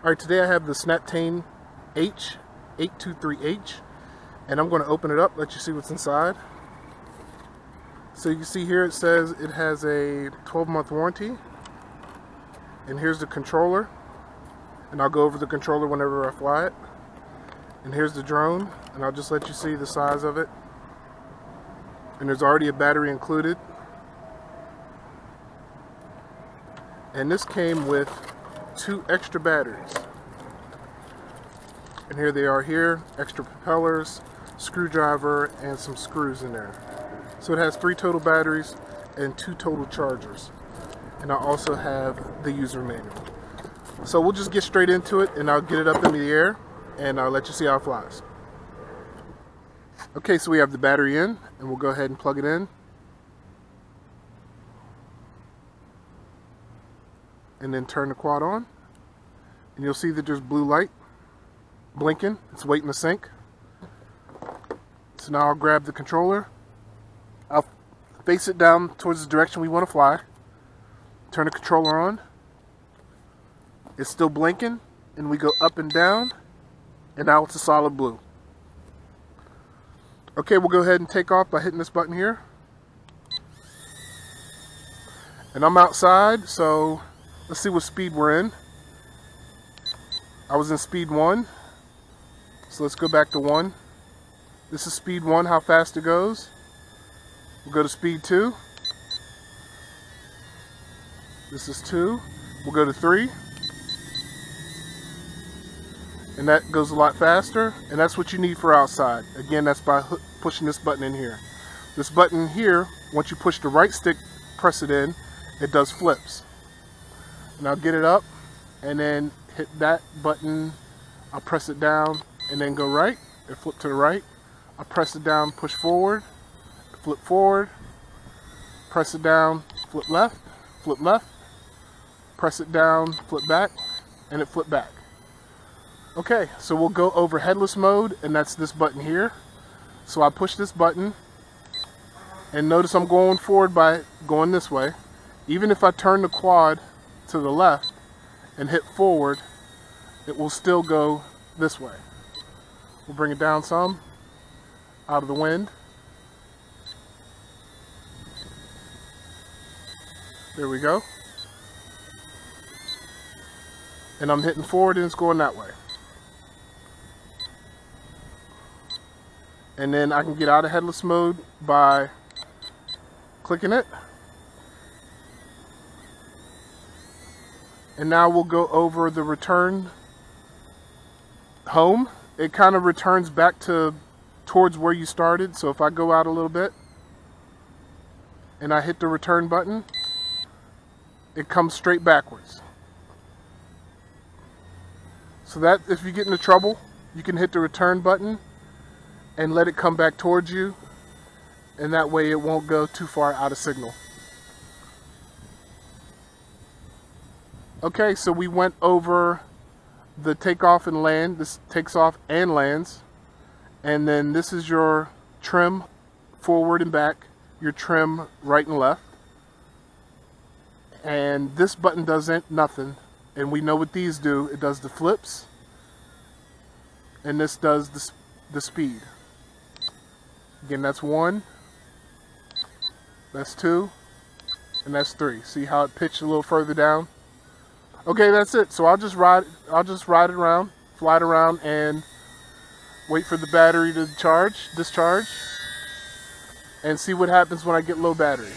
Alright, today I have the SNAPTAIN H823H, and I'm going to open it up, let you see what's inside. So you can see here it says it has a 12-month warranty, and here's the controller, and I'll go over the controller whenever I fly it. And here's the drone, and I'll just let you see the size of it. And there's already a battery included. And this came with 2 extra batteries. And here they are here, extra propellers, screwdriver, and some screws in there. So it has 3 total batteries and 2 total chargers. And I also have the user manual. So we'll just get straight into it, and I'll get it up into the air and I'll let you see how it flies. Okay, so we have the battery in, and we'll go ahead and plug it in. And then turn the quad on, and you'll see that there's blue light blinking. It's waiting to sync. So now I'll grab the controller, I'll face it down towards the direction we want to fly, turn the controller on. It's still blinking, and we go up and down, and now it's a solid blue. Okay, we'll go ahead and take off by hitting this button here. And I'm outside, so let's see what speed we're in. I was in speed 1, so let's go back to 1. This is speed 1, how fast it goes. We'll go to speed 2. This is 2. We'll go to 3. And that goes a lot faster, and that's what you need for outside. Again, that's by pushing this button in here. This button here, once you push the right stick, press it in, it does flips. And I'll get it up, and then hit that button. I'll press it down, and then go right. It flip to the right. I'll press it down, push forward, flip forward, press it down, flip left, press it down, flip back, and it flip back. Okay, so we'll go over headless mode, and that's this button here. So I push this button, and notice I'm going forward by going this way. Even if I turn the quad to the left and hit forward, it will still go this way. We'll bring it down some, out of the wind. There we go. And I'm hitting forward, and it's going that way. And then I can get out of headless mode by clicking it. And now we'll go over the return home. It kind of returns back towards where you started. So if I go out a little bit and I hit the return button, it comes straight backwards. So that if you get into trouble, you can hit the return button and let it come back towards you, and that way it won't go too far out of signal. Okay, so we went over the takeoff and land. This takes off and lands, and then this is your trim forward and back, your trim right and left, and this button does nothing, and we know what these do. It does the flips, and this does the speed. Again, that's 1, that's 2, and that's 3. See how it pitched a little further down? Okay, that's it. So I'll just ride it around, fly it around, and wait for the battery to discharge, and see what happens when I get low battery.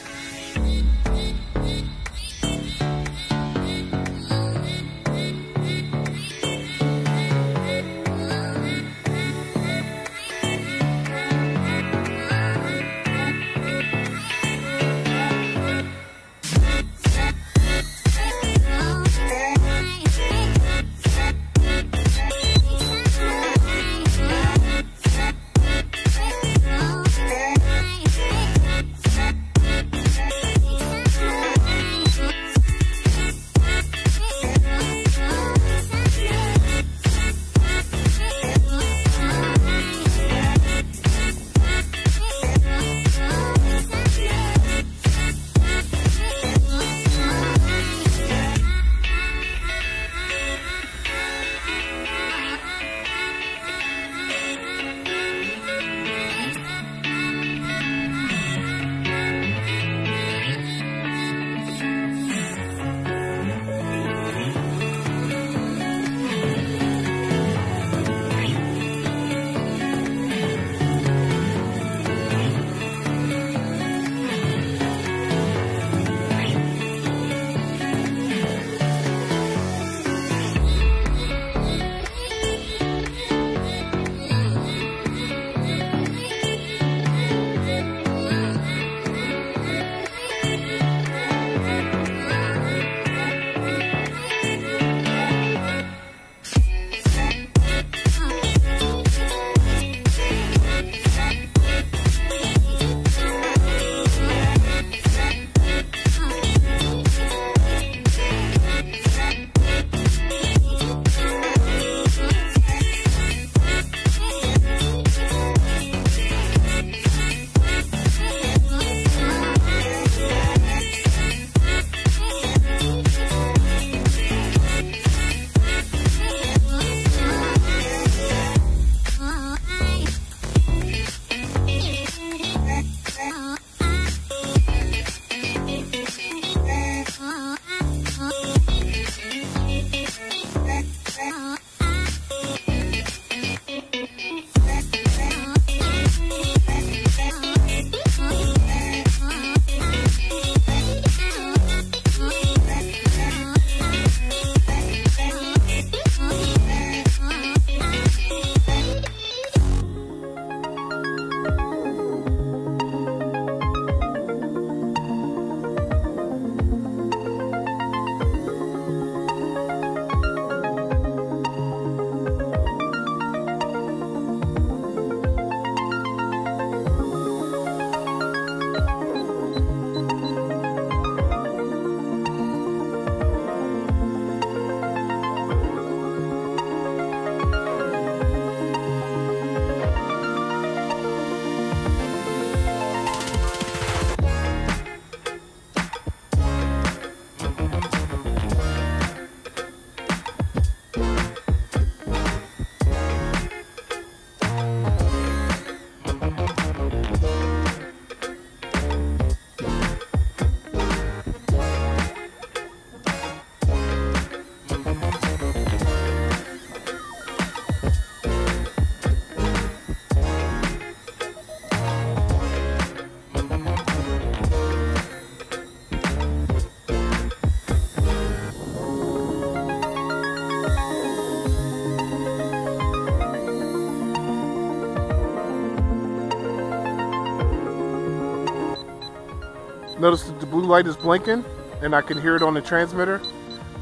Notice that the blue light is blinking and I can hear it on the transmitter.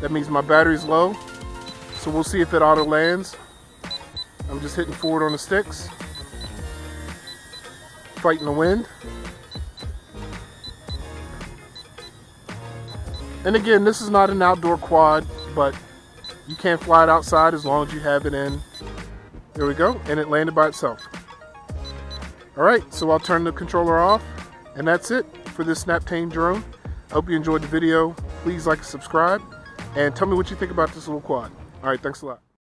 That means my battery's low. So we'll see if it auto lands. I'm just hitting forward on the sticks, fighting the wind. And again, this is not an outdoor quad, but you can fly it outside as long as you have it in. There we go, and it landed by itself. Alright, so I'll turn the controller off, and that's it for this SNAPTAIN drone. I hope you enjoyed the video. Please like and subscribe, and tell me what you think about this little quad. Alright, thanks a lot.